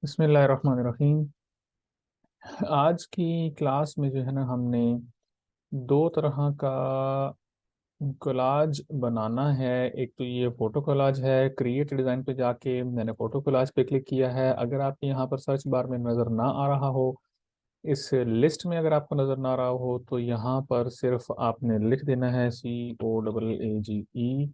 बिस्मिल्लाहिर्रहमानिर्रहीम। आज की क्लास में जो है ना हमने दो तरह का कोलाज बनाना है। एक तो ये फोटो कोलाज है। क्रिएट डिज़ाइन पे जाके मैंने फोटो कोलाज पे क्लिक किया है। अगर आपके यहाँ पर सर्च बार में नज़र ना आ रहा हो, इस लिस्ट में अगर आपको नज़र ना आ रहा हो, तो यहाँ पर सिर्फ आपने लिख देना है COAAGE।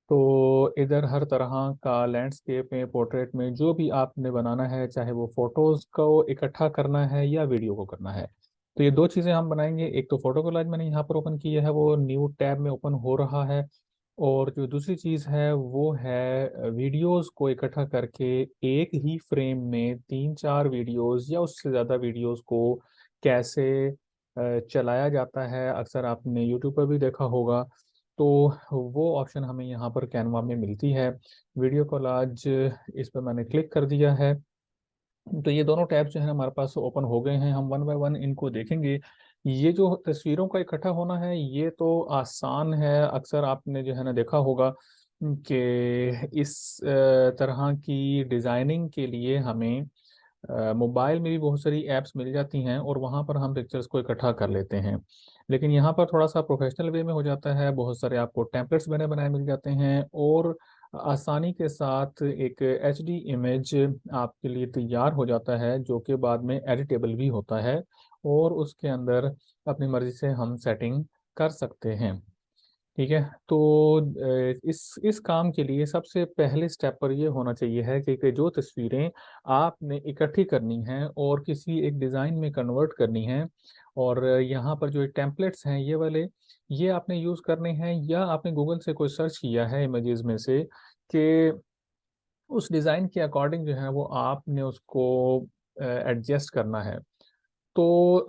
तो इधर हर तरह का लैंडस्केप में, पोर्ट्रेट में, जो भी आपने बनाना है, चाहे वो फोटोज को इकट्ठा करना है या वीडियो को करना है, तो ये दो चीज़ें हम बनाएंगे। एक तो फोटो कोलाज मैंने यहाँ पर ओपन किया है, वो न्यू टैब में ओपन हो रहा है। और जो दूसरी चीज़ है वो है वीडियोस को इकट्ठा करके एक ही फ्रेम में तीन चार वीडियोस या उससे ज़्यादा वीडियोस को कैसे चलाया जाता है। अक्सर आपने यूट्यूब पर भी देखा होगा। तो वो ऑप्शन हमें यहाँ पर कैनवा में मिलती है। वीडियो कॉलाज, इस पर मैंने क्लिक कर दिया है। तो ये दोनों टैब जो है हमारे पास ओपन हो गए हैं। हम वन बाय वन इनको देखेंगे। ये जो तस्वीरों का इकट्ठा होना है ये तो आसान है। अक्सर आपने जो है ना देखा होगा कि इस तरह की डिज़ाइनिंग के लिए हमें मोबाइल में भी बहुत सारी ऐप्स मिल जाती हैं और वहाँ पर हम पिक्चर्स को इकट्ठा कर लेते हैं। लेकिन यहाँ पर थोड़ा सा प्रोफेशनल वे में हो जाता है। बहुत सारे आपको टेम्पलेट्स बने बनाए मिल जाते हैं और आसानी के साथ एक HD इमेज आपके लिए तैयार हो जाता है, जो कि बाद में एडिटेबल भी होता है और उसके अंदर अपनी मर्जी से हम सेटिंग कर सकते हैं। ठीक है। तो इस काम के लिए सबसे पहले स्टेप पर ये होना चाहिए है कि जो तस्वीरें आपने इकट्ठी करनी हैं और किसी एक डिज़ाइन में कन्वर्ट करनी हैं, और यहाँ पर जो टेम्पलेट्स हैं ये वाले, ये आपने यूज़ करने हैं या आपने गूगल से कोई सर्च किया है इमेजेस में से कि उस डिज़ाइन के अकॉर्डिंग जो है वो आपने उसको एडजस्ट करना है। तो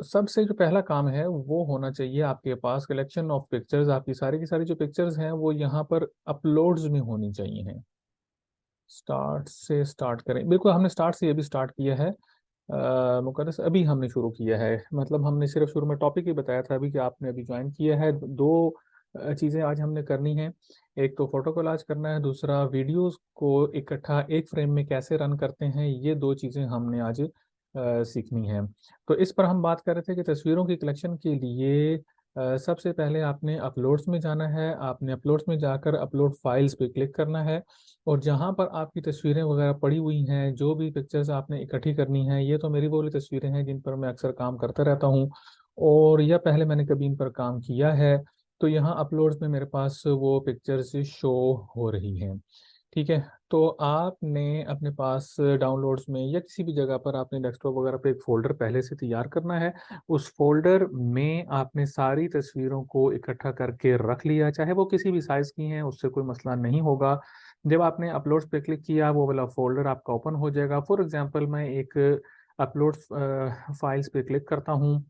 सबसे जो पहला काम है वो होना चाहिए आपके पास कलेक्शन ऑफ पिक्चर्स। आपकी सारी की सारी जो पिक्चर्स हैं वो यहाँ पर अपलोड्स में होनी चाहिए हैं। स्टार्ट से स्टार्ट करें, बिल्कुल हमने स्टार्ट से ये भी स्टार्ट किया है। मुकद्दस अभी हमने शुरू किया है, मतलब हमने सिर्फ शुरू में टॉपिक ही बताया था अभी कि आपने अभी ज्वाइन किया है। दो चीज़ें आज हमने करनी है। एक तो फोटो कोलाज करना है, दूसरा वीडियोस को इकट्ठा एक फ्रेम में कैसे रन करते हैं, ये दो चीज़ें हमने आज सीखनी है। तो इस पर हम बात कर रहे थे कि तस्वीरों की कलेक्शन के लिए सबसे पहले आपने अपलोड्स में जाना है। आपने अपलोड्स में जाकर अपलोड फाइल्स पे क्लिक करना है और जहाँ पर आपकी तस्वीरें वगैरह पड़ी हुई हैं, जो भी पिक्चर्स आपने इकट्ठी करनी है, ये तो मेरी वो वाली तस्वीरें हैं जिन पर मैं अक्सर काम करता रहता हूँ और या पहले मैंने कभी इन पर काम किया है। तो यहाँ अपलोड्स में मेरे पास वो पिक्चर्स शो हो रही हैं। ठीक है। तो आपने अपने पास डाउनलोड्स में या किसी भी जगह पर आपने डेस्कटॉप वगैरह पे एक फ़ोल्डर पहले से तैयार करना है। उस फोल्डर में आपने सारी तस्वीरों को इकट्ठा करके रख लिया, चाहे वो किसी भी साइज़ की हैं, उससे कोई मसला नहीं होगा। जब आपने अपलोड्स पे क्लिक किया वो वाला फोल्डर आपका ओपन हो जाएगा। फॉर एग्जांपल मैं एक अपलोड्स फाइल्स पे क्लिक करता हूँ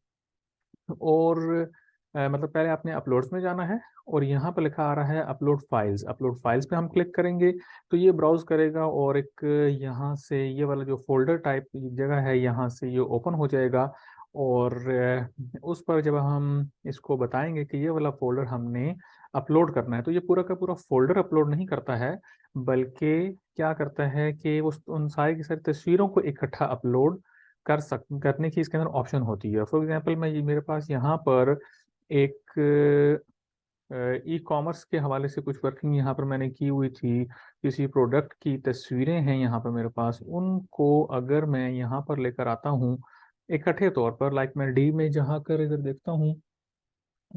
और मतलब पहले आपने अपलोड्स में जाना है और यहाँ पर लिखा आ रहा है अपलोड फाइल्स। अपलोड फाइल्स पे हम क्लिक करेंगे तो ये ब्राउज करेगा और एक यहाँ से ये वाला जो फोल्डर टाइप जगह है यहाँ से ये ओपन हो जाएगा। और उस पर जब हम इसको बताएंगे कि ये वाला फोल्डर हमने अपलोड करना है, तो ये पूरा का पूरा फोल्डर अपलोड नहीं करता है, बल्कि क्या करता है कि उस उन सारी की सारी तस्वीरों को इकट्ठा अपलोड करने की इसके अंदर ऑप्शन होती है। फॉर एग्जांपल मैं ये मेरे पास यहाँ पर एक ई कॉमर्स के हवाले से कुछ वर्किंग यहाँ पर मैंने की हुई थी। किसी प्रोडक्ट की तस्वीरें हैं यहाँ पर मेरे पास, उनको अगर मैं यहाँ पर लेकर आता हूँ इकट्ठे तौर पर, लाइक मैं डी में जहाँ कर इधर देखता हूँ,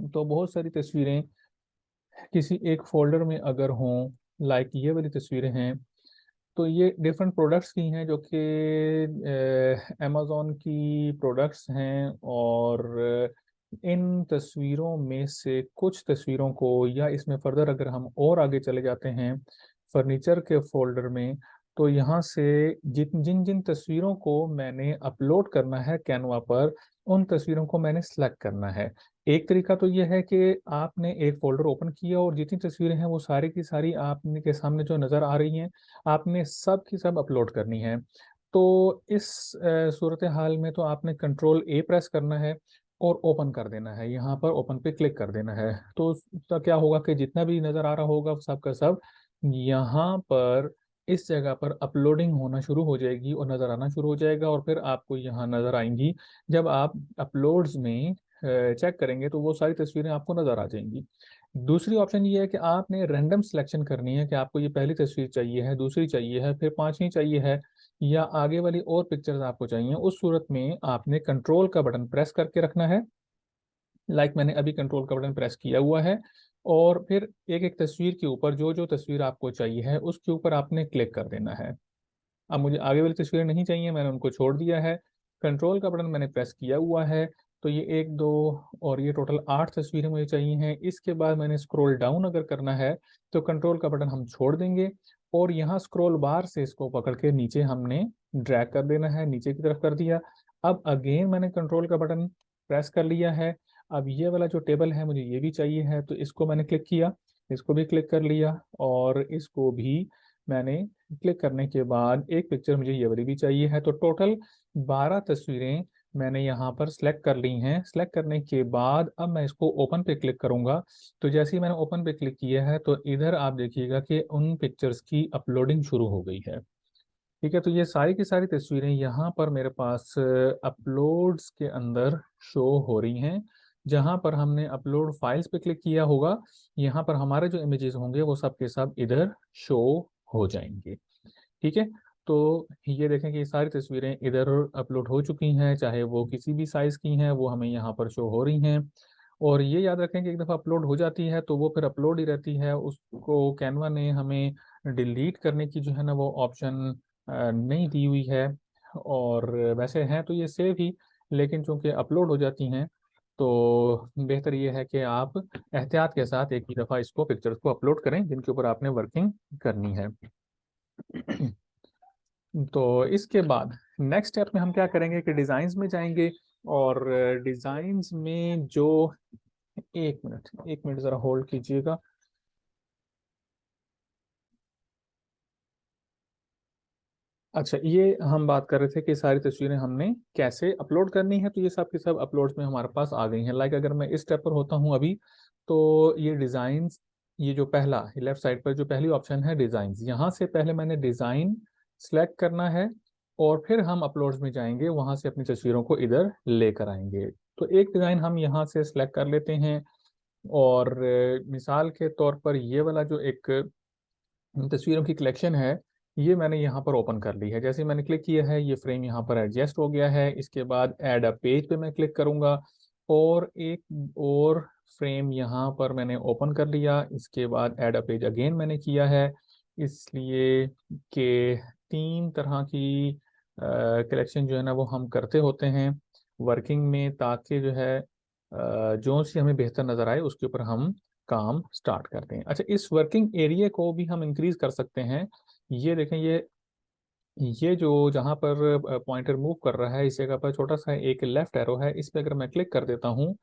तो बहुत सारी तस्वीरें किसी एक फोल्डर में अगर हों, लाइक ये वाली तस्वीरें हैं, तो ये डिफरेंट प्रोडक्ट्स की हैं जो कि अमेज़ॉन की प्रोडक्ट्स हैं। और इन तस्वीरों में से कुछ तस्वीरों को, या इसमें फर्दर अगर हम और आगे चले जाते हैं फर्नीचर के फोल्डर में, तो यहाँ से जिन जिन जिन तस्वीरों को मैंने अपलोड करना है कैनवा पर, उन तस्वीरों को मैंने सेलेक्ट करना है। एक तरीका तो ये है कि आपने एक फोल्डर ओपन किया और जितनी तस्वीरें हैं वो सारी की सारी आपने के सामने जो नज़र आ रही हैं आपने सब की सब अपलोड करनी है। तो इस सूरत हाल में तो आपने कंट्रोल A प्रेस करना है और ओपन कर देना है। यहाँ पर ओपन पे क्लिक कर देना है तो उसका क्या होगा कि जितना भी नज़र आ रहा होगा सब का सब यहाँ पर इस जगह पर अपलोडिंग होना शुरू हो जाएगी और नज़र आना शुरू हो जाएगा, और फिर आपको यहाँ नज़र आएंगी। जब आप अपलोड्स में चेक करेंगे तो वो सारी तस्वीरें आपको नज़र आ जाएंगी। दूसरी ऑप्शन ये है कि आपने रैंडम सिलेक्शन करनी है कि आपको ये पहली तस्वीर चाहिए है, दूसरी चाहिए है, फिर पांचवी चाहिए है, या आगे वाली और पिक्चर्स आपको चाहिए। उस सूरत में आपने कंट्रोल का बटन प्रेस करके रखना है, मैंने अभी कंट्रोल का बटन प्रेस किया हुआ है, और फिर एक एक तस्वीर के ऊपर जो जो तस्वीर आपको चाहिए है उसके ऊपर आपने क्लिक कर देना है। अब मुझे आगे वाली तस्वीरें नहीं चाहिए, मैंने उनको छोड़ दिया है। कंट्रोल का बटन मैंने प्रेस किया हुआ है, तो ये एक दो और ये टोटल 8 तस्वीरें मुझे चाहिए हैं। इसके बाद मैंने स्क्रॉल डाउन अगर करना है तो कंट्रोल का बटन हम छोड़ देंगे, और यहाँ स्क्रॉल बार से इसको पकड़ के नीचे हमने ड्रैग कर देना है, नीचे की तरफ कर दिया। अब अगेन मैंने कंट्रोल का बटन प्रेस कर लिया है। अब ये वाला जो टेबल है मुझे ये भी चाहिए है, तो इसको मैंने क्लिक किया, इसको भी क्लिक कर लिया, और इसको भी मैंने क्लिक करने के बाद एक पिक्चर मुझे ये वाली भी चाहिए है। तो टोटल 12 तस्वीरें मैंने यहाँ पर सिलेक्ट कर ली हैं। सिलेक्ट करने के बाद अब मैं इसको ओपन पे क्लिक करूंगा। तो जैसे ही मैंने ओपन पे क्लिक किया है तो इधर आप देखिएगा कि उन पिक्चर्स की अपलोडिंग शुरू हो गई है। ठीक है, तो ये सारी की सारी तस्वीरें यहाँ पर मेरे पास अपलोड्स के अंदर शो हो रही हैं। जहाँ पर हमने अपलोड फाइल्स पे क्लिक किया होगा, यहाँ पर हमारे जो इमेजेस होंगे वो सब के सब इधर शो हो जाएंगे। ठीक है, तो ये देखें कि ये सारी तस्वीरें इधर अपलोड हो चुकी हैं, चाहे वो किसी भी साइज़ की हैं, वो हमें यहाँ पर शो हो रही हैं। और ये याद रखें कि एक दफ़ा अपलोड हो जाती है तो वो फिर अपलोड ही रहती है, उसको कैनवा ने हमें डिलीट करने की जो है ना वो ऑप्शन नहीं दी हुई है। और वैसे हैं तो ये सेव ही, लेकिन चूंकि अपलोड हो जाती हैं तो बेहतर ये है कि आप एहतियात के साथ एक ही दफ़ा इसको पिक्चर्स को अपलोड करें जिनके ऊपर आपने वर्किंग करनी है। तो इसके बाद नेक्स्ट स्टेप में हम क्या करेंगे कि डिज़ाइंस में जाएंगे, और डिज़ाइंस में जो, एक मिनट ज़रा होल्ड कीजिएगा। अच्छा, ये हम बात कर रहे थे कि सारी तस्वीरें हमने कैसे अपलोड करनी है, तो ये सब के सब अपलोड्स में हमारे पास आ गई हैं। अगर मैं इस स्टेप पर होता हूँ अभी, तो ये डिज़ाइंस, ये जो पहला लेफ्ट साइड पर जो पहली ऑप्शन है डिज़ाइंस, यहाँ से पहले मैंने डिज़ाइन सेलेक्ट करना है, और फिर हम अपलोड्स में जाएंगे, वहाँ से अपनी तस्वीरों को इधर लेकर आएंगे। तो एक डिज़ाइन हम यहाँ से सेलेक्ट कर लेते हैं, और मिसाल के तौर पर ये वाला जो एक तस्वीरों की कलेक्शन है, ये मैंने यहाँ पर ओपन कर ली है। जैसे मैंने क्लिक किया है ये फ्रेम यहाँ पर एडजस्ट हो गया है। इसके बाद ऐड अ पेज पे मैं क्लिक करूँगा, और एक और फ्रेम यहाँ पर मैंने ओपन कर लिया। इसके बाद ऐड अ पेज अगेन मैंने किया है, इसलिए कि 3 तरह की कलेक्शन जो है ना वो हम करते होते हैं वर्किंग में, ताकि जो है जो सी हमें बेहतर नज़र आए उसके ऊपर हम काम स्टार्ट करते हैं। अच्छा, इस वर्किंग एरिया को भी हम इंक्रीज कर सकते हैं। ये देखें, ये जो जहाँ पर पॉइंटर मूव कर रहा है इस जगह पर छोटा सा एक लेफ्ट एरो है, इस पे अगर मैं क्लिक कर देता हूँ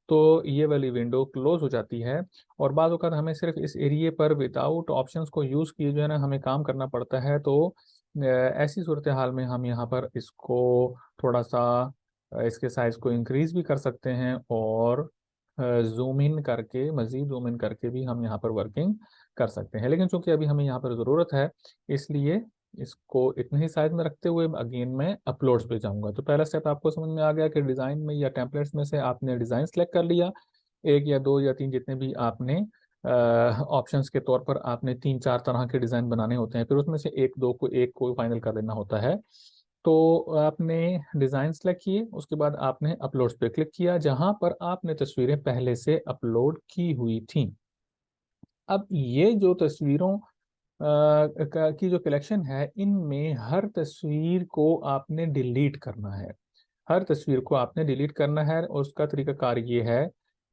तो ये वाली विंडो क्लोज हो जाती है। और बाद वक़्त हमें सिर्फ इस एरिया पर विदाउट ऑप्शंस को यूज़ किए जो है ना हमें काम करना पड़ता है। तो ऐसी सूरत हाल में हम यहाँ पर इसको थोड़ा सा इसके साइज को इंक्रीज भी कर सकते हैं, और जूम इन करके, मजीद जूम इन करके भी हम यहाँ पर वर्किंग कर सकते हैं। लेकिन चूंकि अभी हमें यहाँ पर ज़रूरत है, इसलिए इसको इतने ही साइज में रखते हुए अगेन मैं अपलोड्स पे जाऊंगा। तो पहला स्टेप आपको समझ में आ गया कि डिज़ाइन में या टेम्पलेट्स में से आपने डिज़ाइन सेलेक्ट कर लिया, एक या दो या तीन जितने भी आपने ऑप्शंस के तौर पर आपने 3-4 तरह के डिज़ाइन बनाने होते हैं, फिर उसमें से एक दो को एक को फाइनल कर लेना होता है। तो आपने डिज़ाइन सेलेक्ट किए, उसके बाद आपने अपलोड्स पे क्लिक किया जहां पर आपने तस्वीरें पहले से अपलोड की हुई थी। अब ये जो तस्वीरों की जो कलेक्शन है, इनमें हर तस्वीर को आपने डिलीट करना है। हर तस्वीर को आपने डिलीट करना है, और उसका तरीकाकार ये है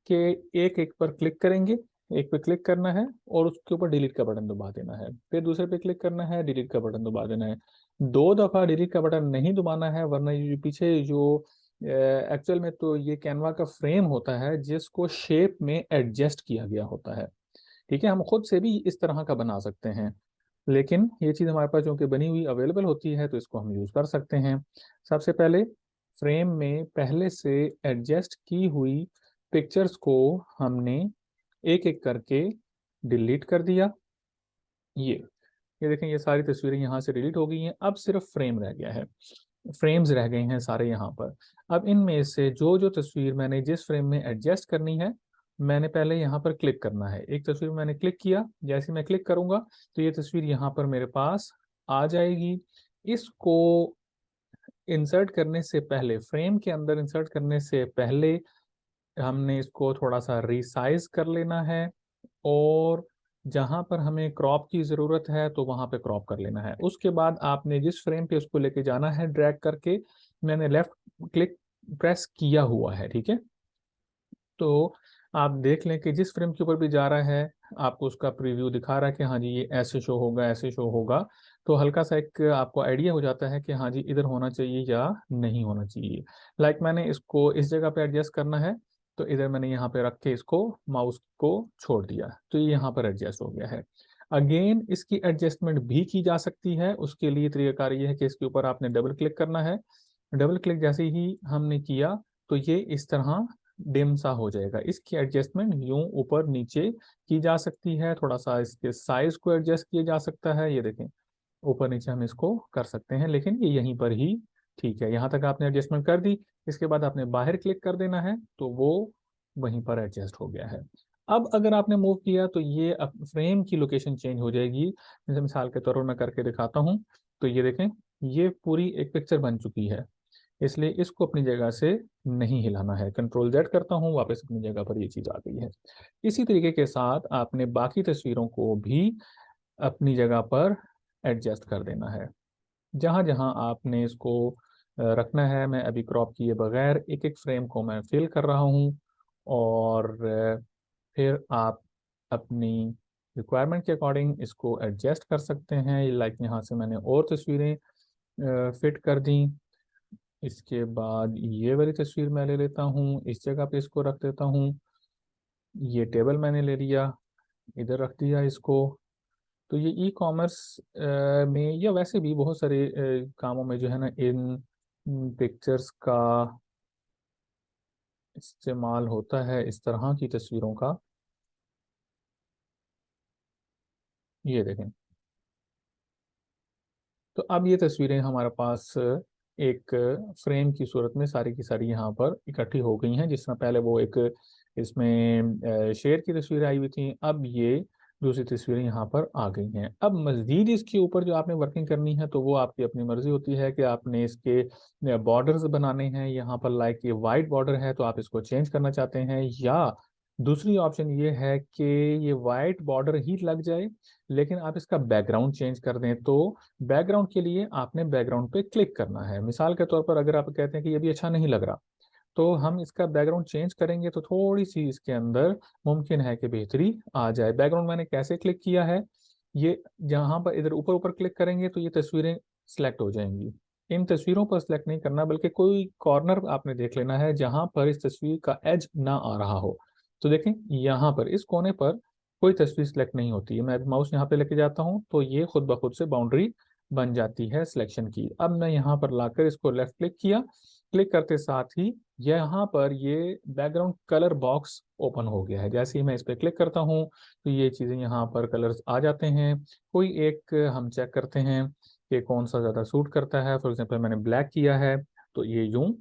कि एक एक पर क्लिक करेंगे, एक पे क्लिक करना है और उसके ऊपर डिलीट का बटन दबा देना है, फिर दूसरे पे क्लिक करना है, डिलीट का बटन दबा देना है। 2 दफ़ा डिलीट का बटन नहीं दबाना है, वरना ये पीछे जो एक्चुअल में तो ये कैनवा का फ्रेम होता है जिसको शेप में एडजस्ट किया गया होता है। ठीक है, हम खुद से भी इस तरह का बना सकते हैं, लेकिन ये चीज़ हमारे पास चूंकि बनी हुई अवेलेबल होती है तो इसको हम यूज़ कर सकते हैं। सबसे पहले फ्रेम में पहले से एडजस्ट की हुई पिक्चर्स को हमने एक एक करके डिलीट कर दिया। ये ये देखें, ये सारी तस्वीरें यहाँ से डिलीट हो गई हैं, अब सिर्फ फ्रेम रह गया है, फ्रेम्स रह गए हैं सारे यहाँ पर। अब इनमें से जो जो तस्वीर मैंने जिस फ्रेम में एडजस्ट करनी है, मैंने पहले यहाँ पर क्लिक करना है। एक तस्वीर मैंने क्लिक किया, जैसे मैं क्लिक करूंगा तो ये तस्वीर यहाँ पर मेरे पास आ जाएगी। इसको इंसर्ट करने से पहले, फ्रेम के अंदर इंसर्ट करने से पहले, हमने इसको थोड़ा सा रिसाइज कर लेना है, और जहां पर हमें क्रॉप की ज़रूरत है तो वहां पे क्रॉप कर लेना है। उसके बाद आपने जिस फ्रेम पे उसको लेके जाना है ड्रैग करके, मैंने लेफ्ट क्लिक प्रेस किया हुआ है, ठीक है। तो आप देख लें कि जिस फ्रेम के ऊपर भी जा रहा है आपको उसका प्रीव्यू दिखा रहा है कि हाँ जी ये ऐसे शो होगा, ऐसे शो होगा। तो हल्का सा एक आपको आइडिया हो जाता है कि हाँ जी इधर होना चाहिए या नहीं होना चाहिए। लाइक मैंने इसको इस जगह पे एडजस्ट करना है, तो इधर मैंने यहाँ पे रख के इसको माउस को छोड़ दिया, तो ये यहाँ पर एडजस्ट हो गया है। अगेन इसकी एडजस्टमेंट भी की जा सकती है। उसके लिए तरीकाकार ये है कि इसके ऊपर आपने डबल क्लिक करना है। डबल क्लिक जैसे ही हमने किया तो ये इस तरह डिम सा हो जाएगा। इसकी एडजस्टमेंट यूं ऊपर नीचे की जा सकती है, थोड़ा सा इसके साइज को एडजस्ट किया जा सकता है। ये देखें, ऊपर नीचे हम इसको कर सकते हैं, लेकिन ये यहीं पर ही ठीक है। यहाँ तक आपने एडजस्टमेंट कर दी, इसके बाद आपने बाहर क्लिक कर देना है तो वो वहीं पर एडजस्ट हो गया है। अब अगर आपने मूव किया तो ये फ्रेम की लोकेशन चेंज हो जाएगी। जैसे मिसाल के तौर पर मैं करके दिखाता हूँ, तो ये देखें, ये पूरी एक पिक्चर बन चुकी है। इसलिए इसको अपनी जगह से नहीं हिलाना है। कंट्रोल जेड करता हूँ, वापस अपनी जगह पर ये चीज़ आ गई है। इसी तरीके के साथ आपने बाकी तस्वीरों को भी अपनी जगह पर एडजस्ट कर देना है। जहाँ जहाँ आपने इसको रखना है, मैं अभी क्रॉप किए बगैर एक एक फ्रेम को मैं फिल कर रहा हूँ। और फिर आप अपनी रिक्वायरमेंट के अकॉर्डिंग इसको एडजस्ट कर सकते हैं। लाइक यहाँ से मैंने और तस्वीरें फिट कर दी। इसके बाद ये वाली तस्वीर मैं ले लेता हूँ, इस जगह पे इसको रख देता हूँ। ये टेबल मैंने ले लिया, इधर रख दिया इसको। तो ये ई कॉमर्स में या वैसे भी बहुत सारे कामों में जो है ना, इन पिक्चर्स का इस्तेमाल होता है, इस तरह की तस्वीरों का। ये देखें, तो अब ये तस्वीरें हमारे पास एक फ्रेम की सूरत में सारी की सारी यहाँ पर इकट्ठी हो गई हैं। जिस तरह पहले वो एक इसमें शेर की तस्वीरें आई हुई थी, अब ये दूसरी तस्वीरें यहाँ पर आ गई हैं। अब मज़ीद इसके ऊपर जो आपने वर्किंग करनी है तो वो आपकी अपनी मर्जी होती है कि आपने इसके बॉर्डर्स बनाने हैं। यहाँ पर लाइक ये वाइट बॉर्डर है तो आप इसको चेंज करना चाहते हैं, या दूसरी ऑप्शन ये है कि ये वाइट बॉर्डर ही लग जाए लेकिन आप इसका बैकग्राउंड चेंज कर दें। तो बैकग्राउंड के लिए आपने बैकग्राउंड पे क्लिक करना है। मिसाल के तौर पर अगर आप कहते हैं कि ये भी अच्छा नहीं लग रहा, तो हम इसका बैकग्राउंड चेंज करेंगे तो थोड़ी सी इसके अंदर मुमकिन है कि बेहतरी आ जाए। बैकग्राउंड मैंने कैसे क्लिक किया है, ये जहां पर इधर ऊपर ऊपर क्लिक करेंगे तो ये तस्वीरें सिलेक्ट हो जाएंगी। इन तस्वीरों पर सिलेक्ट नहीं करना, बल्कि कोई कॉर्नर आपने देख लेना है जहां पर इस तस्वीर का एज ना आ रहा हो। तो देखें, यहाँ पर इस कोने पर कोई तस्वीर सिलेक्ट नहीं होती है। मैं माउस यहाँ पे लेके जाता हूँ तो ये खुद ब खुद से बाउंड्री बन जाती है सिलेक्शन की। अब मैं यहाँ पर लाकर इसको लेफ्ट क्लिक किया, क्लिक करते साथ ही यहाँ पर ये बैकग्राउंड कलर बॉक्स ओपन हो गया है। जैसे ही मैं इस पर क्लिक करता हूँ तो ये चीज़ें यहाँ पर कलर्स आ जाते हैं। कोई एक हम चेक करते हैं कि कौन सा ज़्यादा सूट करता है। फॉर एग्जांपल मैंने ब्लैक किया है तो ये यूं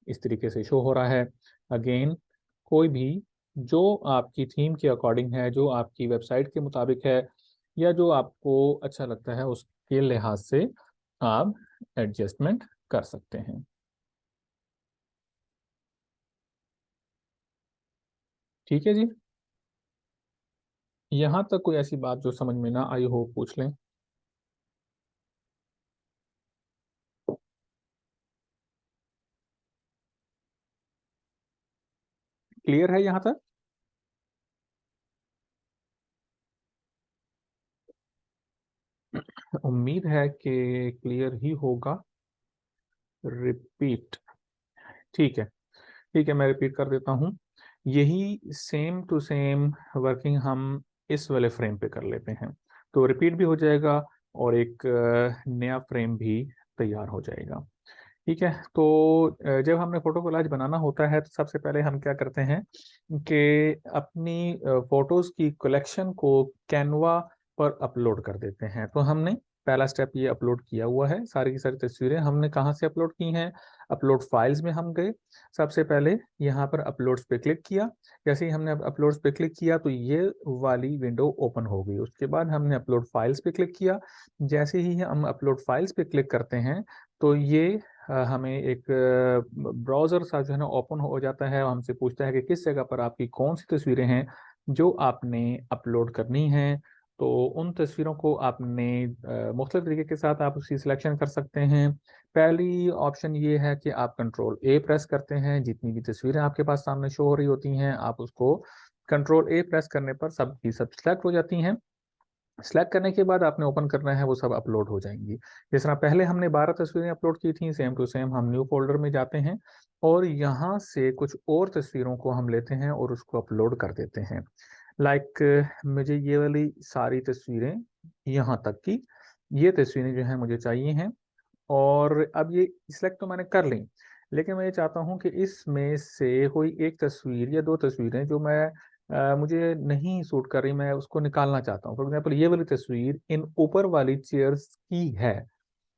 इस तरीके से शो हो रहा है। अगेन, कोई भी जो आपकी थीम के अकॉर्डिंग है, जो आपकी वेबसाइट के मुताबिक है, या जो आपको अच्छा लगता है उसके लिहाज से आप एडजस्टमेंट कर सकते हैं। ठीक है जी, यहाँ तक कोई ऐसी बात जो समझ में ना आई हो पूछ लें। क्लियर है यहाँ तक? उम्मीद है कि क्लियर ही होगा। रिपीट, ठीक है। ठीक है, मैं रिपीट कर देता हूँ। यही सेम टू सेम वर्किंग हम इस वाले फ्रेम पे कर लेते हैं, तो रिपीट भी हो जाएगा और एक नया फ्रेम भी तैयार हो जाएगा। ठीक है, तो जब हमने फोटो कोलाज बनाना होता है तो सबसे पहले हम क्या करते हैं कि अपनी फोटोज की कलेक्शन को कैनवा पर अपलोड कर देते हैं। तो हमने पहला स्टेप ये अपलोड किया हुआ है। सारी की सारी तस्वीरें हमने कहाँ से अपलोड की हैं? अपलोड फाइल्स में हम गए। सबसे पहले यहाँ पर अपलोड्स पे क्लिक किया। जैसे ही हमने अपलोड्स पे क्लिक किया तो ये वाली विंडो ओपन हो गई। उसके बाद हमने अपलोड फाइल्स पे क्लिक किया। जैसे ही हम अपलोड फाइल्स पे क्लिक करते हैं तो ये हमें एक ब्राउज़र सा जो है ना ओपन हो जाता है और हमसे पूछता है कि किस जगह पर आपकी कौन सी तस्वीरें हैं जो आपने अपलोड करनी हैं। तो उन तस्वीरों को आपने मुख्तलिफ तरीके के साथ आप उसकी सिलेक्शन कर सकते हैं। पहली ऑप्शन ये है कि आप कंट्रोल ए प्रेस करते हैं। जितनी भी तस्वीरें आपके पास सामने शो हो रही होती हैं आप उसको कंट्रोल ए प्रेस करने पर सब की सब सिलेक्ट हो जाती हैं। सिलेक्ट करने के बाद आपने ओपन करना है, वो सब अपलोड हो जाएंगी। जिस तरह पहले हमने 12 तस्वीरें अपलोड की थी, सेम टू सेम हम न्यू फोल्डर में जाते हैं और यहाँ से कुछ और तस्वीरों को हम लेते हैं और उसको अपलोड कर देते हैं। मुझे ये वाली सारी तस्वीरें यहाँ तक की ये तस्वीरें जो हैं मुझे चाहिए हैं। और अब ये सिलेक्ट तो मैंने कर ली, लेकिन मैं ये चाहता हूँ कि इसमें से कोई एक तस्वीर या दो तस्वीरें जो मुझे नहीं सूट कर रही, मैं उसको निकालना चाहता हूँ। फॉर एग्जाम्पल ये वाली तस्वीर इन ऊपर वाली चेयर्स की है,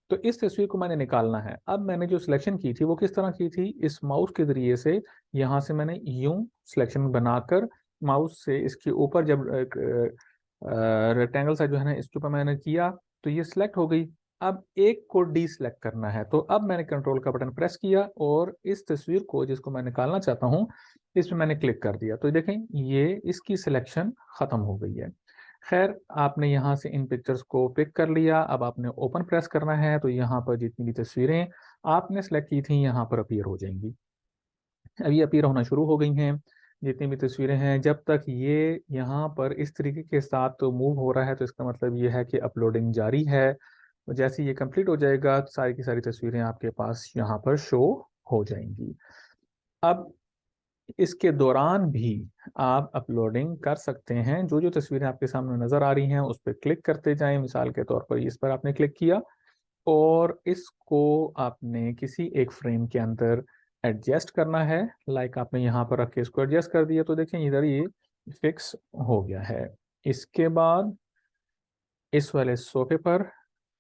तो इस तस्वीर को मैंने निकालना है। अब मैंने जो सिलेक्शन की थी वो किस तरह की थी? इस माउस के जरिए से यहाँ से मैंने यूं सिलेक्शन बनाकर माउस से इसके ऊपर जब रेक्टेंगल सा जो है ना इसके ऊपर मैंने किया तो ये सिलेक्ट हो गई। अब एक को डी सिलेक्ट करना है, तो अब मैंने कंट्रोल का बटन प्रेस किया और इस तस्वीर को जिसको मैं निकालना चाहता हूँ इसमें मैंने क्लिक कर दिया। तो देखें ये इसकी सिलेक्शन खत्म हो गई है। खैर, आपने यहाँ से इन पिक्चर्स को पिक कर लिया। अब आपने ओपन प्रेस करना है तो यहाँ पर जितनी भी तस्वीरें आपने सेलेक्ट की थी यहाँ पर अपीयर हो जाएंगी। अब ये अपीयर होना शुरू हो गई हैं जितनी भी तस्वीरें हैं। जब तक ये यहाँ पर इस तरीके के साथ तो मूव हो रहा है तो इसका मतलब ये है कि अपलोडिंग जारी है। तो जैसे ये कंप्लीट हो जाएगा तो सारी की सारी तस्वीरें आपके पास यहाँ पर शो हो जाएंगी। अब इसके दौरान भी आप अपलोडिंग कर सकते हैं। जो जो तस्वीरें आपके सामने नजर आ रही हैं उस पर क्लिक करते जाएं। मिसाल के तौर पर इस पर आपने क्लिक किया और इसको आपने किसी एक फ्रेम के अंदर एडजस्ट करना है। आपने यहाँ पर रख के इसको एडजस्ट कर दिया तो देखें इधर ये फिक्स हो गया है। इसके बाद इस वाले सोफे पर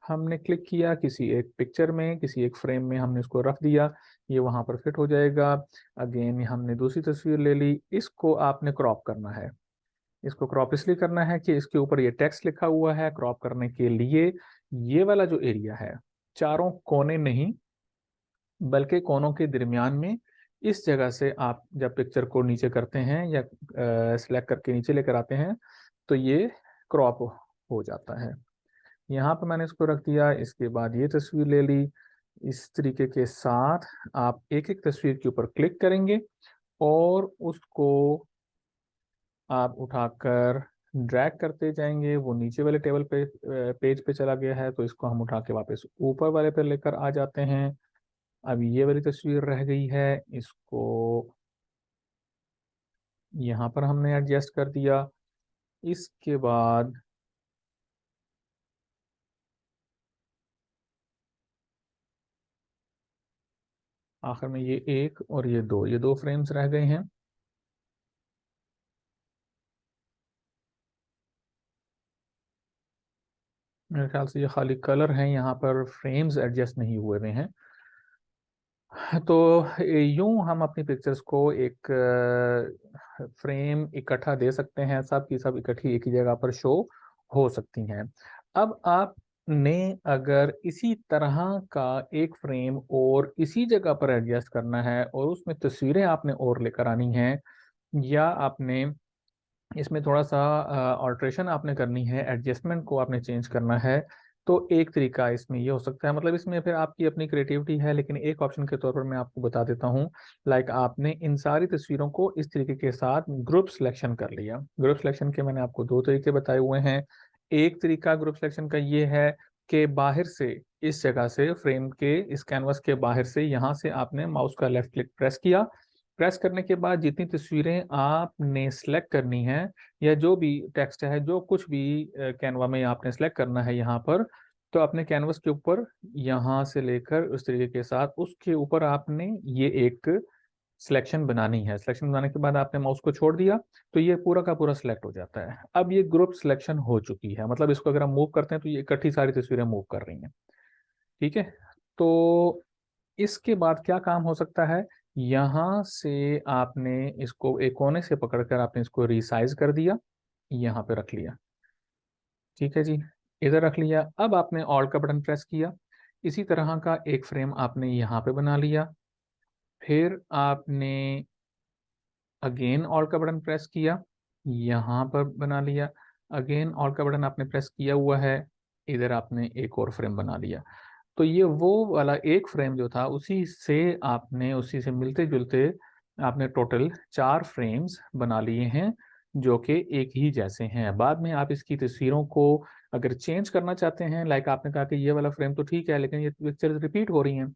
हमने क्लिक किया, किसी एक पिक्चर में किसी एक फ्रेम में हमने इसको रख दिया, ये वहां पर फिट हो जाएगा। अगेन हमने दूसरी तस्वीर ले ली, इसको आपने क्रॉप करना है। इसको क्रॉप इसलिए करना है कि इसके ऊपर ये टेक्स्ट लिखा हुआ है। क्रॉप करने के लिए ये वाला जो एरिया है, चारों कोने नहीं बल्कि कोनों के दरमियान में, इस जगह से आप जब पिक्चर को नीचे करते हैं या सिलेक्ट करके नीचे लेकर आते हैं तो ये क्रॉप हो जाता है। यहाँ पर मैंने इसको रख दिया। इसके बाद ये तस्वीर ले ली। इस तरीके के साथ आप एक एक तस्वीर के ऊपर क्लिक करेंगे और उसको आप उठाकर ड्रैग करते जाएंगे। वो नीचे वाले टेबल पे पेज पे चला गया है तो इसको हम उठा के वापस ऊपर वाले पे लेकर आ जाते हैं। अब ये वाली तस्वीर रह गई है, इसको यहाँ पर हमने एडजस्ट कर दिया। इसके बाद आखिर में ये एक और ये दो फ्रेम्स रह गए हैं। मेरे ख्याल से ये खाली कलर हैं, यहाँ पर फ्रेम्स एडजस्ट नहीं हुए हुए हैं। तो यूं हम अपनी पिक्चर्स को एक फ्रेम इकट्ठा दे सकते हैं, सब की सब इकट्ठी एक ही जगह पर शो हो सकती हैं। अब आपने अगर इसी तरह का एक फ्रेम और इसी जगह पर एडजस्ट करना है और उसमें तस्वीरें आपने और लेकर आनी हैं या आपने इसमें थोड़ा सा ऑल्ट्रेशन आपने करनी है, एडजस्टमेंट को आपने चेंज करना है, तो एक तरीका इसमें ये हो सकता है। मतलब इसमें फिर आपकी अपनी क्रिएटिविटी है, लेकिन एक ऑप्शन के तौर पर मैं आपको बता देता हूँ। आपने इन सारी तस्वीरों को इस तरीके के साथ ग्रुप सिलेक्शन कर लिया। ग्रुप सिलेक्शन के मैंने आपको दो तरीके बताए हुए हैं। एक तरीका ग्रुप सिलेक्शन का ये है कि बाहर से इस जगह से फ्रेम के इस कैनवस के बाहर से यहाँ से आपने माउस का लेफ्ट क्लिक प्रेस किया। प्रेस करने के बाद जितनी तस्वीरें आपने सेलेक्ट करनी है या जो भी टेक्स्ट है जो कुछ भी कैनवा में आपने सेलेक्ट करना है यहाँ पर, तो अपने कैनवस के ऊपर यहाँ से लेकर उस तरीके के साथ उसके ऊपर आपने ये एक सिलेक्शन बनानी है। सिलेक्शन बनाने के बाद आपने माउस को छोड़ दिया तो ये पूरा का पूरा सिलेक्ट हो जाता है। अब ये ग्रुप सिलेक्शन हो चुकी है, मतलब इसको अगर हम मूव करते हैं तो ये इकट्ठी सारी तस्वीरें मूव कर रही हैं। ठीक है, तो इसके बाद क्या काम हो सकता है, यहाँ से आपने इसको एक कोने से पकड़कर आपने इसको रिसाइज कर दिया, यहाँ पे रख लिया। ठीक है जी, इधर रख लिया। अब आपने ऑल्ट का बटन प्रेस किया, इसी तरह का एक फ्रेम आपने यहाँ पे बना लिया। फिर आपने अगेन ऑल्ट का बटन प्रेस किया, यहाँ पर बना लिया। अगेन ऑल्ट का बटन आपने प्रेस किया हुआ है, इधर आपने एक और फ्रेम बना लिया। तो ये वो वाला एक फ्रेम जो था उसी से आपने, उसी से मिलते जुलते आपने टोटल 4 फ्रेम्स बना लिए हैं जो कि एक ही जैसे हैं। बाद में आप इसकी तस्वीरों को अगर चेंज करना चाहते हैं, लाइक आपने कहा कि ये वाला फ्रेम तो ठीक है लेकिन ये पिक्चर रिपीट हो रही हैं,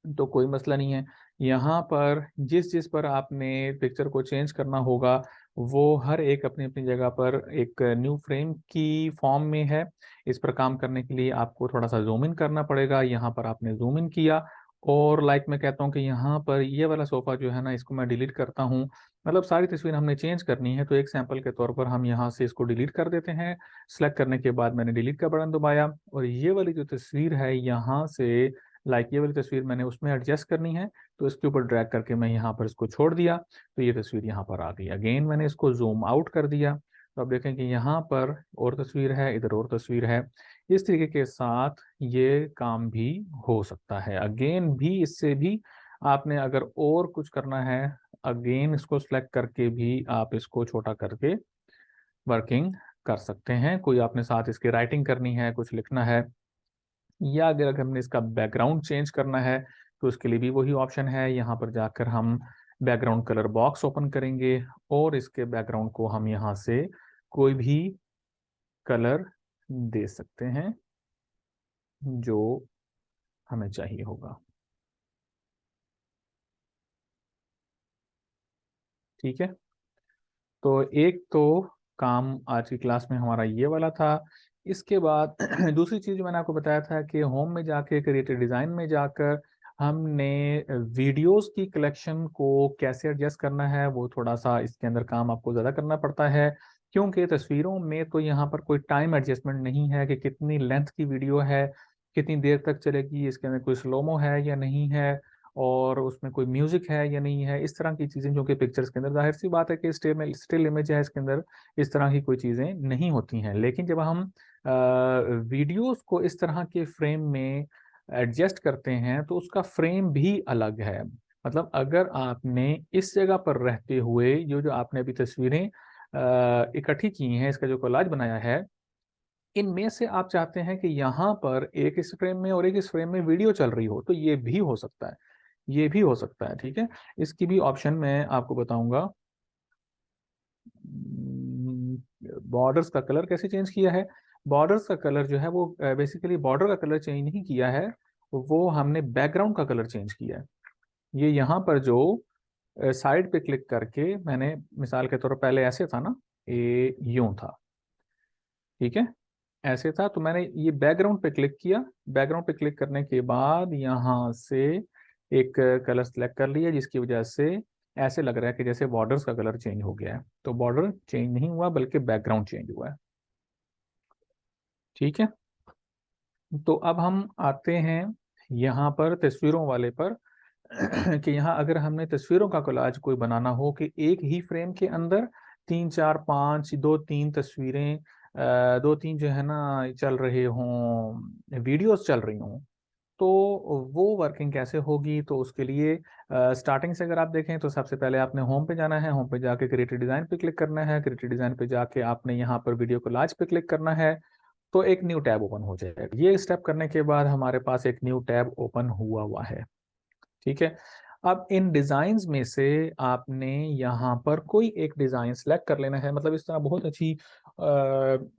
तो कोई मसला नहीं है। यहाँ पर जिस जिस पर आपने पिक्चर को चेंज करना होगा वो हर एक अपनी अपनी जगह पर एक न्यू फ्रेम की फॉर्म में है। इस पर काम करने के लिए आपको थोड़ा सा जूम इन करना पड़ेगा। यहाँ पर आपने जूम इन किया और लाइक मैं कहता हूँ कि यहाँ पर ये वाला सोफा जो है ना, इसको मैं डिलीट करता हूँ। मतलब सारी तस्वीर हमने चेंज करनी है तो एक सैंपल के तौर पर हम यहाँ से इसको डिलीट कर देते हैं। सेलेक्ट करने के बाद मैंने डिलीट का बटन दबाया और ये वाली जो तस्वीर है यहाँ से, लाइक ये वाली तस्वीर मैंने उसमें एडजस्ट करनी है तो इसके ऊपर ड्रैग करके मैं यहाँ पर इसको छोड़ दिया तो ये तस्वीर यहाँ पर आ गई। अगेन मैंने इसको जूम आउट कर दिया तो अब देखें कि यहाँ पर और तस्वीर है, इधर और तस्वीर है। इस तरीके के साथ ये काम भी हो सकता है। अगेन भी इससे भी आपने अगर और कुछ करना है, अगेन इसको सिलेक्ट करके भी आप इसको छोटा करके वर्किंग कर सकते हैं। कोई आपने साथ इसकी राइटिंग करनी है, कुछ लिखना है, या अगर हमने इसका बैकग्राउंड चेंज करना है तो उसके लिए भी वही ऑप्शन है। यहाँ पर जाकर हम बैकग्राउंड कलर बॉक्स ओपन करेंगे और इसके बैकग्राउंड को हम यहाँ से कोई भी कलर दे सकते हैं जो हमें चाहिए होगा। ठीक है, तो एक तो काम आज की क्लास में हमारा ये वाला था। इसके बाद दूसरी चीज जो मैंने आपको बताया था कि होम में जाके क्रिएटिव डिजाइन में जाकर हमने वीडियोस की कलेक्शन को कैसे एडजस्ट करना है, वो थोड़ा सा इसके अंदर काम आपको ज़्यादा करना पड़ता है क्योंकि तस्वीरों में तो यहाँ पर कोई टाइम एडजस्टमेंट नहीं है कि कितनी लेंथ की वीडियो है, कितनी देर तक चलेगी, इसके अंदर कोई स्लोमो है या नहीं है, और उसमें कोई म्यूजिक है या नहीं है। इस तरह की चीज़ें जो कि पिक्चर्स के अंदर, जाहिर सी बात है कि स्टिल इमेज है, इसके अंदर इस तरह की कोई चीज़ें नहीं होती हैं। लेकिन जब हम वीडियोस को इस तरह के फ्रेम में एडजस्ट करते हैं तो उसका फ्रेम भी अलग है। मतलब अगर आपने इस जगह पर रहते हुए जो जो आपने अभी तस्वीरें इकट्ठी की हैं, इसका जो कोलाज बनाया है, इनमें से आप चाहते हैं कि यहाँ पर एक इस फ्रेम में और एक इस फ्रेम में वीडियो चल रही हो, तो ये भी हो सकता है, ये भी हो सकता है। ठीक है, इसकी भी ऑप्शन मैं आपको बताऊंगा। बॉर्डर्स का कलर कैसे चेंज किया है। बॉर्डर्स का कलर जो है वो बेसिकली बॉर्डर का कलर चेंज नहीं किया है, वो हमने बैकग्राउंड का कलर चेंज किया है। ये यहाँ पर जो साइड पे क्लिक करके मैंने, मिसाल के तौर पर पहले ऐसे था ना, ये यूं था, ठीक है, ऐसे था, तो मैंने ये बैकग्राउंड पे क्लिक किया। बैकग्राउंड पे क्लिक करने के बाद यहाँ से एक कलर सेलेक्ट कर लिया जिसकी वजह से ऐसे लग रहा है कि जैसे बॉर्डर्स का कलर चेंज हो गया है, तो बॉर्डर चेंज नहीं हुआ बल्कि बैकग्राउंड चेंज हुआ है। ठीक है, तो अब हम आते हैं यहाँ पर तस्वीरों वाले पर कि यहाँ अगर हमने तस्वीरों का कोलाज कोई बनाना हो कि एक ही फ्रेम के अंदर 3 4 5 2 3 तस्वीरें, 2 3 जो है ना चल रहे हों, वीडियोस चल रही हों, तो वो वर्किंग कैसे होगी। तो उसके लिए स्टार्टिंग से अगर आप देखें तो सबसे पहले आपने होम पे जाना है, होम पे जाके क्रिएटिव डिज़ाइन पे क्लिक करना है, क्रिएटिव डिज़ाइन पे जाके आपने यहाँ पर वीडियो कोलाज पे क्लिक करना है, तो एक न्यू टैब ओपन हो जाएगा। ये स्टेप करने के बाद हमारे पास एक न्यू टैब ओपन हुआ है। ठीक है, अब इन डिजाइन्स में से आपने यहाँ पर कोई एक डिजाइन सेलेक्ट कर लेना है। मतलब इस तरह बहुत अच्छी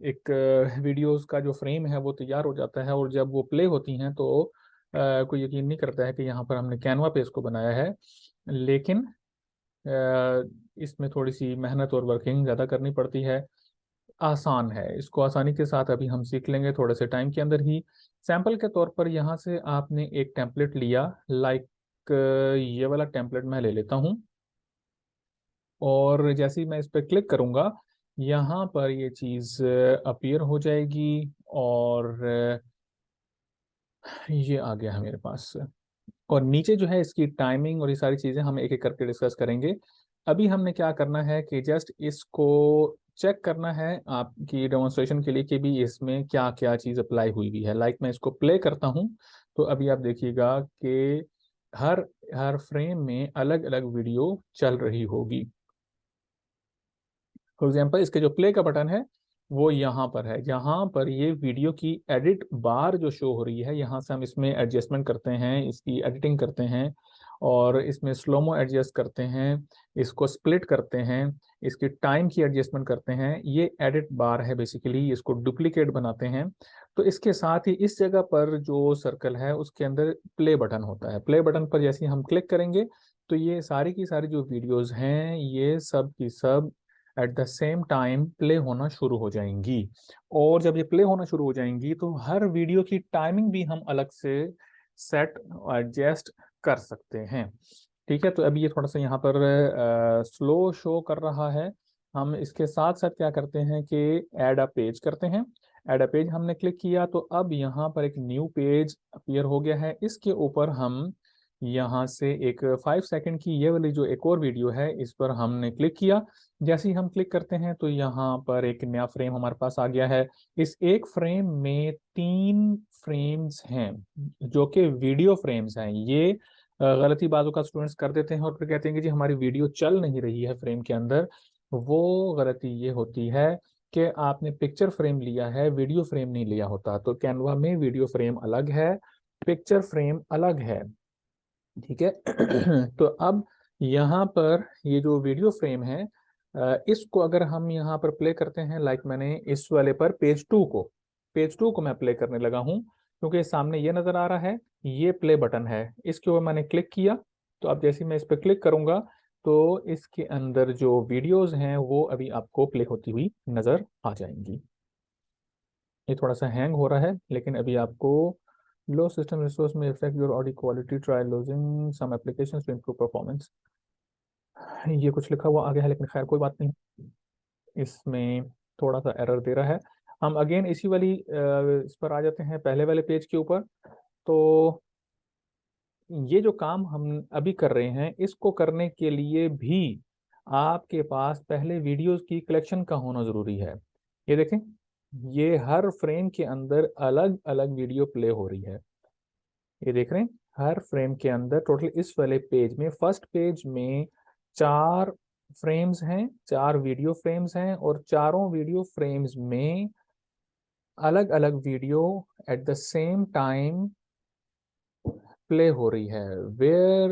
एक वीडियोस का जो फ्रेम है वो तैयार हो जाता है और जब वो प्ले होती हैं तो कोई यकीन नहीं करता है कि यहाँ पर हमने कैनवा पे इसको बनाया है। लेकिन इसमें थोड़ी सी मेहनत और वर्किंग ज़्यादा करनी पड़ती है। आसान है, इसको आसानी के साथ अभी हम सीख लेंगे थोड़े से टाइम के अंदर ही। सैंपल के तौर पर यहाँ से आपने एक टेम्पलेट लिया, लाइक एक ये वाला टेम्पलेट मैं ले लेता हूँ, और जैसे ही मैं इस पर क्लिक करूँगा यहाँ पर ये चीज़ अपीयर हो जाएगी, और ये आ गया है मेरे पास। और नीचे जो है इसकी टाइमिंग और ये सारी चीज़ें हम एक एक करके डिस्कस करेंगे। अभी हमने क्या करना है कि जस्ट इसको चेक करना है आपकी डेमोन्स्ट्रेशन के लिए कि भी इसमें क्या क्या चीज़ अप्लाई हुई हुई है। लाइक मैं इसको प्ले करता हूँ, तो अभी आप देखिएगा कि हर हर फ्रेम में अलग अलग वीडियो चल रही होगी। फॉर एग्जाम्पल इसके जो प्ले का बटन है वो यहाँ पर है। यहाँ पर ये वीडियो की एडिट बार जो शो हो रही है, यहाँ से हम इसमें एडजस्टमेंट करते हैं, इसकी एडिटिंग करते हैं, और इसमें स्लोमो एडजस्ट करते हैं, इसको स्प्लिट करते हैं, इसकी टाइम की एडजस्टमेंट करते हैं। ये एडिट बार है बेसिकली, इसको डुप्लीकेट बनाते हैं। तो इसके साथ ही इस जगह पर जो सर्कल है उसके अंदर प्ले बटन होता है। प्ले बटन पर जैसे ही हम क्लिक करेंगे तो ये सारी की सारी जो वीडियोस हैं ये सब की सब eight the same time play होना शुरू हो जाएंगी। और जब ये प्ले होना शुरू हो जाएंगी तो हर वीडियो की टाइमिंग भी हम अलग से सेट एडजस्ट कर सकते हैं। ठीक है, तो अभी ये थोड़ा सा यहाँ पर स्लो शो कर रहा है। हम इसके साथ साथ क्या करते हैं कि ऐड अ पेज करते हैं। ऐड अ पेज हमने क्लिक किया तो अब यहाँ पर एक न्यू पेज अपीयर हो गया है। इसके ऊपर हम यहाँ से एक 5 सेकंड की ये वाली जो एक और वीडियो है इस पर हमने क्लिक किया। जैसे ही हम क्लिक करते हैं तो यहाँ पर एक नया फ्रेम हमारे पास आ गया है। इस एक फ्रेम में 3 फ्रेम्स हैं जो कि वीडियो फ्रेम्स हैं। ये गलती बातों का स्टूडेंट्स कर देते हैं और फिर कहते हैं कि जी हमारी वीडियो चल नहीं रही है फ्रेम के अंदर। वो गलती ये होती है कि आपने पिक्चर फ्रेम लिया है, वीडियो फ्रेम नहीं लिया होता। तो कैनवा में वीडियो फ्रेम अलग है, पिक्चर फ्रेम अलग है। ठीक है तो अब यहाँ पर ये जो वीडियो फ्रेम है इसको अगर हम यहाँ पर प्ले करते हैं, लाइक मैंने इस वाले पर पेज 2 को मैं प्ले करने लगा हूँ, क्योंकि सामने ये नजर आ रहा है, ये प्ले बटन है, इसके ऊपर मैंने क्लिक किया। तो अब जैसे ही मैं इस पर क्लिक करूंगा तो इसके अंदर जो वीडियोस हैं वो अभी आपको प्ले होती हुई नजर आ जाएंगी। ये थोड़ा सा हैंग हो रहा है, लेकिन अभी आपको लो सिस्टम रिसोर्स में effect your audio quality, try losing some applications to improve performance. ये कुछ लिखा हुआ आ गया है, लेकिन खैर कोई बात नहीं, इसमें थोड़ा सा एरर दे रहा है। हम अगेन इसी वाली इस पर आ जाते हैं, पहले वाले पेज के ऊपर। तो ये जो काम हम अभी कर रहे हैं इसको करने के लिए भी आपके पास पहले वीडियोस की कलेक्शन का होना जरूरी है। ये देखें, ये हर फ्रेम के अंदर अलग अलग वीडियो प्ले हो रही है। ये देख रहे हैं, हर फ्रेम के अंदर टोटल इस वाले पेज में, फर्स्ट पेज में 4 फ्रेम्स हैं, 4 वीडियो फ्रेम्स हैं, और चारों वीडियो फ्रेम्स में अलग अलग video at the same time play हो रही है। Where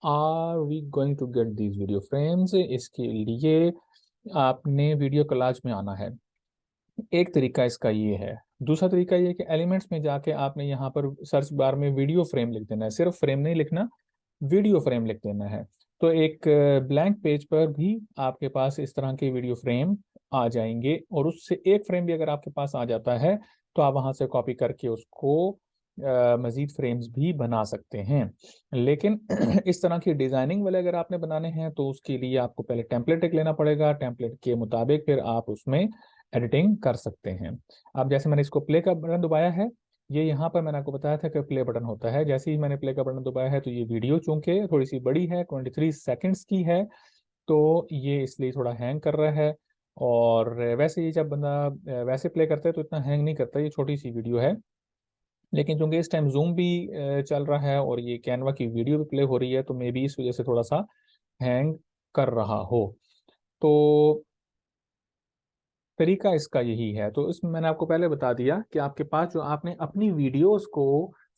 are we going to get these video frames? इसके लिए आपने वीडियो कोलाज में आना है। एक तरीका इसका ये है। दूसरा तरीका ये है कि एलिमेंट्स में जाके आपने यहाँ पर सर्च बार में वीडियो फ्रेम लिख देना है। सिर्फ फ्रेम नहीं लिखना, वीडियो फ्रेम लिख देना है। तो एक ब्लैंक पेज पर भी आपके पास इस तरह के वीडियो फ्रेम आ जाएंगे, और उससे एक फ्रेम भी अगर आपके पास आ जाता है तो आप वहां से कॉपी करके उसको मजीद फ्रेम्स भी बना सकते हैं। लेकिन इस तरह की डिजाइनिंग वाले अगर आपने बनाने हैं तो उसके लिए आपको पहले टेम्पलेट एक लेना पड़ेगा। टेम्पलेट के मुताबिक फिर आप उसमें एडिटिंग कर सकते हैं। अब जैसे मैंने इसको प्ले का बटन दबाया है, ये यहाँ पर मैंने आपको बताया था कि प्ले बटन होता है। जैसे ही मैंने प्ले का बटन दबाया है तो ये वीडियो चूंकि थोड़ी सी बड़ी है, 23 सेकंड्स की है, तो ये इसलिए थोड़ा हैंग कर रहा है। और वैसे ये जब बंदा वैसे प्ले करता है तो इतना हैंग नहीं करता, ये छोटी सी वीडियो है। लेकिन चूंकि इस टाइम जूम भी चल रहा है और ये कैनवा की वीडियो भी प्ले हो रही है, तो मे बी इस वजह से थोड़ा सा हैंग कर रहा हो। तो तरीका इसका यही है। तो इसमें मैंने आपको पहले बता दिया कि आपके पास जो आपने अपनी वीडियोस को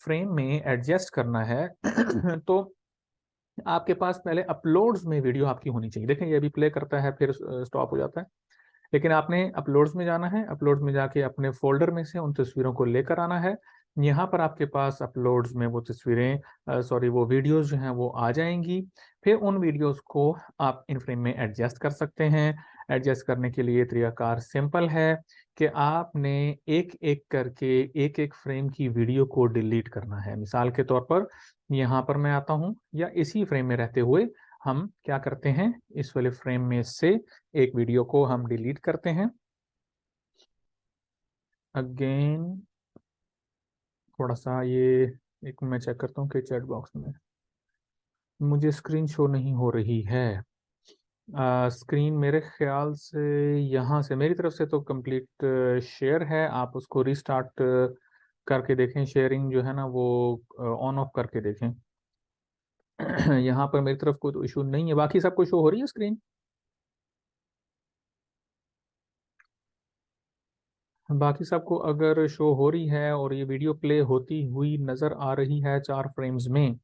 फ्रेम में एडजस्ट करना है तो आपके पास पहले अपलोड्स में वीडियो आपकी होनी चाहिए। देखें, ये अभी प्ले करता है फिर स्टॉप हो जाता है, लेकिन आपने अपलोड्स में जाना है। अपलोड्स में जाके अपने फोल्डर में से उन तस्वीरों को लेकर आना है। यहाँ पर आपके पास अपलोड्स में वो तस्वीरें सॉरी वो वीडियोस जो हैं वो आ जाएंगी। फिर उन वीडियोस को आप इन फ्रेम में एडजस्ट कर सकते हैं। एडजस्ट करने के लिए तरीकाकार सिंपल है कि आपने एक एक करके एक एक फ्रेम की वीडियो को डिलीट करना है। मिसाल के तौर पर यहाँ पर मैं आता हूँ, या इसी फ्रेम में रहते हुए हम क्या करते हैं, इस वाले फ्रेम में से एक वीडियो को हम डिलीट करते हैं। अगेन थोड़ा सा ये एक मैं चेक करता हूँ कि चैट बॉक्स में मुझे स्क्रीन शो नहीं हो रही है। स्क्रीन मेरे ख्याल से यहाँ से मेरी तरफ से तो कंप्लीट शेयर है। आप उसको रीस्टार्ट करके देखें, शेयरिंग जो है ना वो ऑन ऑफ करके देखें। यहाँ पर मेरी तरफ कोई तो इशू नहीं है। बाकी सबको शो हो रही है स्क्रीन? बाकी सबको अगर शो हो रही है और ये वीडियो प्ले होती हुई नज़र आ रही है 4 फ्रेम्स में,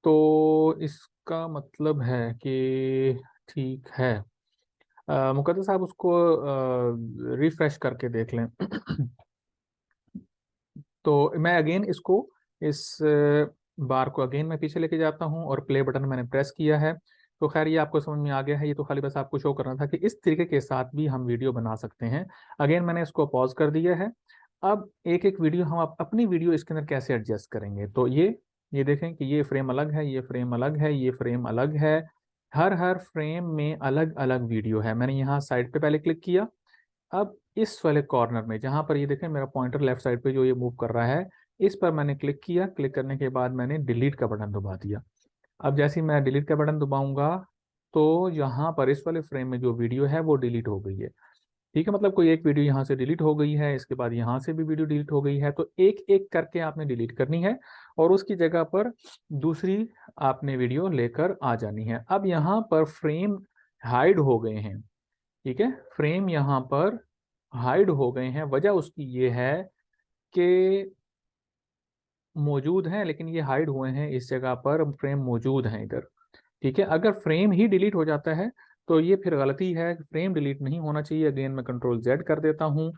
तो इसका मतलब है कि ठीक है। मुकद्दस साहब उसको रिफ्रेश करके देख लें। तो मैं अगेन इसको इस बार को अगेन मैं पीछे लेके जाता हूँ और प्ले बटन मैंने प्रेस किया है। तो खैर ये आपको समझ में आ गया है। ये तो खाली बस आपको शो करना था कि इस तरीके के साथ भी हम वीडियो बना सकते हैं। अगेन मैंने इसको पॉज कर दिया है। अब एक एक वीडियो हम अपनी वीडियो इसके अंदर कैसे एडजस्ट करेंगे, तो ये देखें कि ये फ्रेम अलग है, ये फ्रेम अलग है, ये फ्रेम अलग है। हर हर फ्रेम में अलग अलग वीडियो है। मैंने यहाँ साइड पे पहले क्लिक किया। अब इस वाले कॉर्नर में जहां पर ये देखें मेरा पॉइंटर लेफ्ट साइड पे जो ये मूव कर रहा है, इस पर मैंने क्लिक किया। क्लिक करने के बाद मैंने डिलीट का बटन दबा दिया। अब जैसे ही मैं डिलीट का बटन दबाऊंगा तो यहाँ पर इस वाले फ्रेम में जो वीडियो है वो डिलीट हो गई है। ठीक है, मतलब कोई एक वीडियो यहाँ से डिलीट हो गई है, इसके बाद यहाँ से भी वीडियो डिलीट हो गई है। तो एक एक करके आपने डिलीट करनी है और उसकी जगह पर दूसरी आपने वीडियो लेकर आ जानी है। अब यहाँ पर फ्रेम हाइड हो गए हैं। ठीक है, फ्रेम यहाँ पर हाइड हो गए हैं। वजह उसकी ये है कि मौजूद हैं लेकिन ये हाइड हुए हैं, इस जगह पर फ्रेम मौजूद हैं इधर। ठीक है, अगर फ्रेम ही डिलीट हो जाता है तो ये फिर गलती है। फ्रेम डिलीट नहीं होना चाहिए। अगेन मैं कंट्रोल जेड कर देता हूँ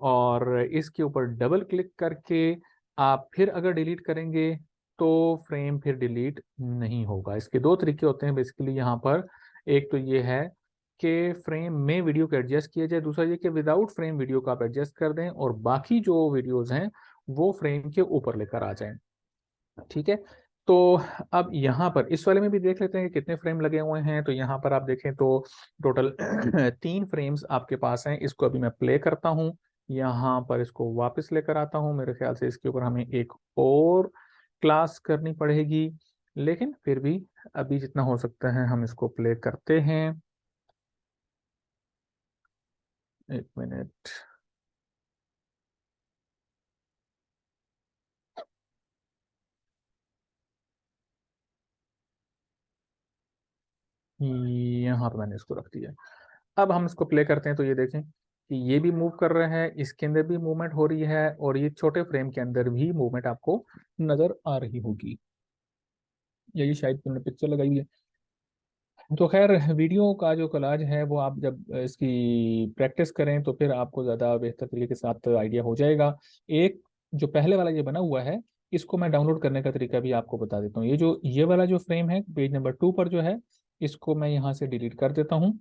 और इसके ऊपर डबल क्लिक करके आप फिर अगर डिलीट करेंगे तो फ्रेम फिर डिलीट नहीं होगा। इसके दो तरीके होते हैं बेसिकली यहाँ पर। एक तो ये है कि फ्रेम में वीडियो को एडजस्ट किया जाए, दूसरा ये कि विदाउट फ्रेम वीडियो को आप एडजस्ट कर दें और बाकी जो वीडियोस हैं वो फ्रेम के ऊपर लेकर आ जाएं। ठीक है, तो अब यहाँ पर इस वाले में भी देख लेते हैं कि कितने फ्रेम लगे हुए हैं। तो यहाँ पर आप देखें तो टोटल 3 फ्रेम्स आपके पास हैं। इसको अभी मैं प्ले करता हूँ, यहाँ पर इसको वापस लेकर आता हूँ। मेरे ख्याल से इसके ऊपर हमें एक और क्लास करनी पड़ेगी, लेकिन फिर भी अभी जितना हो सकता है हम इसको प्ले करते हैं। 1 मिनट। यहाँ पर मैंने इसको रख दिया। अब हम इसको प्ले करते हैं तो ये देखें कि ये भी मूव कर रहा है, इसके अंदर भी मूवमेंट हो रही है और ये छोटे फ्रेम के अंदर भी मूवमेंट आपको नजर आ रही होगी। या ये शायद तुमने पिक्चर लगाई हुई है। तो खैर वीडियो का जो कॉलाज है वो आप जब इसकी प्रैक्टिस करें तो फिर आपको ज़्यादा बेहतर तरीके के साथ आइडिया हो जाएगा। एक जो पहले वाला ये बना हुआ है, इसको मैं डाउनलोड करने का तरीका भी आपको बता देता हूँ। ये वाला जो फ्रेम है पेज नंबर 2 पर जो है, इसको मैं यहाँ से डिलीट कर देता हूँ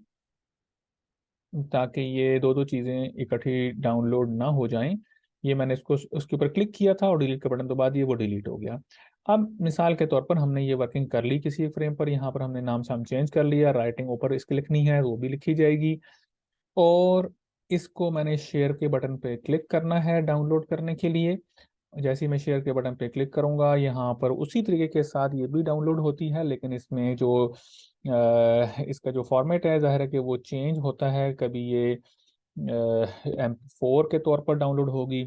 ताकि ये दो दो चीज़ें इकट्ठी डाउनलोड ना हो जाएं। ये मैंने इसको उसके ऊपर क्लिक किया था और डिलीट का बटन दबा दिया, वो डिलीट हो गया। अब मिसाल के तौर पर हमने ये वर्किंग कर ली किसी एक फ्रेम पर, यहाँ पर हमने नाम शाम चेंज कर लिया, राइटिंग ऊपर इसकी लिखनी है वो भी लिखी जाएगी। और इसको मैंने शेयर के बटन पे क्लिक करना है डाउनलोड करने के लिए। जैसे ही मैं शेयर के बटन पे क्लिक करूंगा यहाँ पर उसी तरीके के साथ ये भी डाउनलोड होती है, लेकिन इसमें जो इसका जो फॉर्मेट है जाहिर है कि वो चेंज होता है। कभी ये MP4 के तौर पर डाउनलोड होगी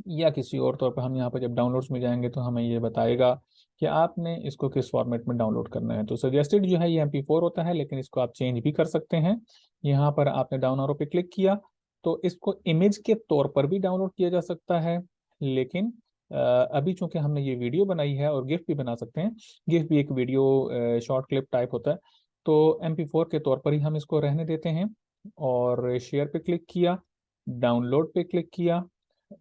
या किसी और तौर पर। हम यहाँ पर जब डाउनलोड्स में जाएंगे तो हमें ये बताएगा कि आपने इसको किस फॉर्मेट में डाउनलोड करना है। तो सजेस्टेड जो है ये MP4 होता है, लेकिन इसको आप चेंज भी कर सकते हैं। यहाँ पर आपने डाउन एरो पे क्लिक किया तो इसको इमेज के तौर पर भी डाउनलोड किया जा सकता है, लेकिन अभी चूंकि हमने ये वीडियो बनाई है और गिफ भी बना सकते हैं। गिफ भी एक वीडियो शॉर्ट क्लिप टाइप होता है, तो MP4 के तौर पर ही हम इसको रहने देते हैं। और शेयर पे क्लिक किया, डाउनलोड पे क्लिक किया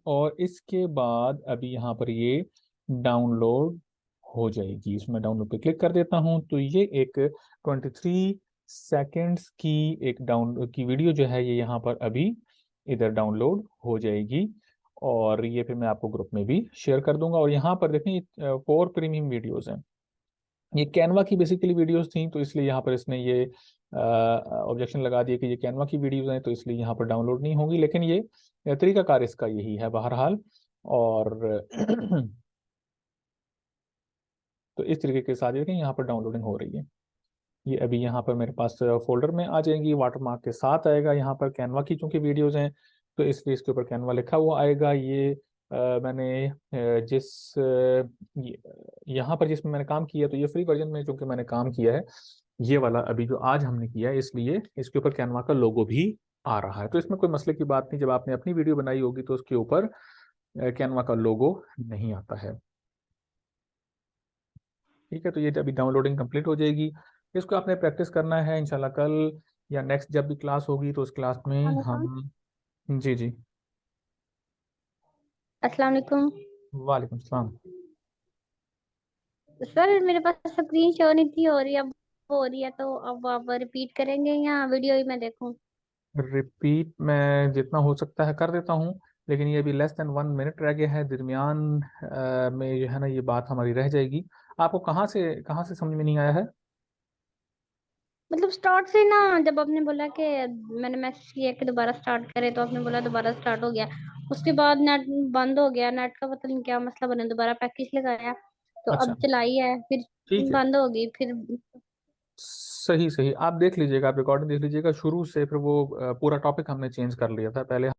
और इसके बाद अभी यहाँ पर ये डाउनलोड हो जाएगी। इसमें डाउनलोड पे क्लिक कर देता हूँ तो ये एक 23 सेकेंड्स की एक डाउन की वीडियो जो है ये यहाँ पर अभी इधर डाउनलोड हो जाएगी, और ये फिर मैं आपको ग्रुप में भी शेयर कर दूंगा। और यहाँ पर देखें, ये 4 प्रीमियम वीडियोस हैं। ये कैनवा की बेसिकली वीडियोस थी, तो इसलिए यहाँ पर इसने ये ऑब्जेक्शन लगा दिया कि ये कैनवा की वीडियोस हैं, तो इसलिए यहाँ पर डाउनलोड नहीं होंगी। लेकिन ये तरीकाकार इसका यही है बहरहाल। और तो इस तरीके के साथ देखें यहाँ पर डाउनलोडिंग हो रही है। ये अभी यहाँ पर मेरे पास फोल्डर में आ जाएंगी, वाटरमार्क के साथ आएगा। यहाँ पर कैनवा की चूंकि वीडियोस हैं, तो इसलिए इसके ऊपर कैनवा लिखा हुआ आएगा। ये मैंने यहाँ पर जिसमें मैंने काम किया, तो ये फ्री वर्जन में चूंकि मैंने काम किया है, ये वाला अभी जो आज हमने किया है, इसलिए इसके ऊपर कैनवा का लोगो भी आ रहा है। तो इसमें कोई मसले की बात नहीं, जब आपने अपनी वीडियो बनाई होगी तो उसके ऊपर कैनवा का लोगो नहीं आता है। ठीक है, तो ये अभी डाउनलोडिंग कंप्लीट हो जाएगी। इसको आपने प्रैक्टिस करना है इंशाल्लाह। कल या नेक्स्ट जब भी क्लास होगी तो उस क्लास में वालेकुम। हम। जी जी। अस्सलाम वालेकुम। वालेकुम सलाम। सर मेरे पास स्क्रीन शो नहीं थी हो रही, अब हो रही है, तो अब आप रिपीट करेंगे या वीडियो ही मैं देखूं? रिपीट मैं जितना हो सकता है कर देता हूँ, लेकिन ये अभी लेस देन 1 मिनट रह गया है। दरमियान में जो है ना ये बात हमारी रह जाएगी। आपको कहाँ से समझ में नहीं आया है? मतलब स्टार्ट से ना, जब आपने बोला कि मैंने मैसेज किया कि दोबारा स्टार्ट करें, तो आपने बोला दोबारा स्टार्ट हो गया। उसके बाद नेट बंद हो गया, नेट का पता नहीं क्या मसला बना, दोबारा पैकेज लगाया तो अच्छा। अब चलाई है, फिर ठीक है। बंद हो गई फिर। सही सही, आप देख लीजिएगा, आप रिकॉर्डिंग देख लीजिएगा शुरू से। फिर वो पूरा टॉपिक हमने चेंज कर लिया था पहले।